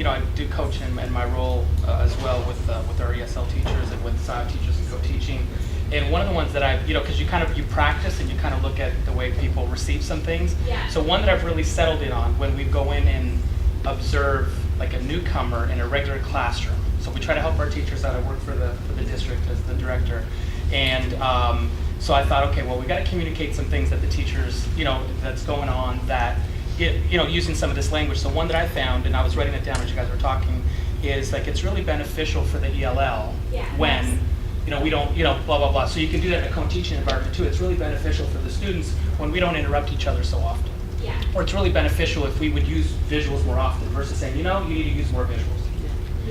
I do coach in my role as well with our ESL teachers and with SIO teachers and co-teaching. And one of the ones that because you practice and you kind of look at the way people receive some things. Yeah. So one that I've really settled in on when we go in and observe like a newcomer in a regular classroom. So we try to help our teachers out. I work for the district as the director, and so I thought, okay, well, we got to communicate some things that the teachers, that's going on that. Using some of this language. So one that I found, and I was writing it down as you guys were talking, is like it's really beneficial for the ELL when, we don't, blah, blah, blah. So you can do that in a co-teaching environment too. It's really beneficial for the students when we don't interrupt each other so often. Yeah. Or it's really beneficial if we would use visuals more often versus saying, you need to use more visuals.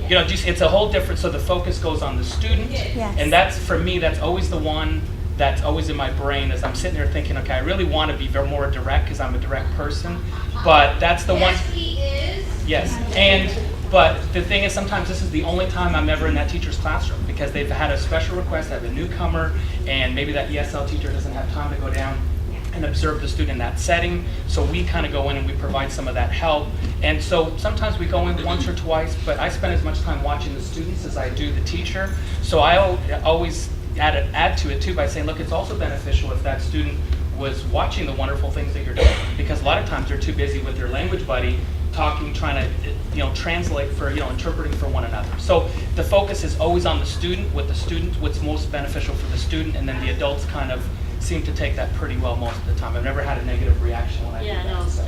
Yeah. It's a whole different, so the focus goes on the student. Yes. And that's, for me, that's always the one that's always in my brain as I'm sitting there thinking, okay, I really want to be more direct because I'm a direct person, but that's the one. Yes, he is. Yes, but the thing is sometimes this is the only time I'm ever in that teacher's classroom because they've had a special request, they have a newcomer, and maybe that ESL teacher doesn't have time to go down and observe the student in that setting, so we kind of go in and we provide some of that help. And so sometimes we go in once or twice, but I spend as much time watching the students as I do the teacher, so I always add to it too by saying, look, it's also beneficial if that student was watching the wonderful things that you're doing, because a lot of times they're too busy with their language buddy talking, trying to translate for interpreting for one another. So the focus is always on the student, with the student, what's most beneficial for the student, and then the adults kind of seem to take that pretty well most of the time. I've never had a negative reaction when I do that. Yeah, no, So.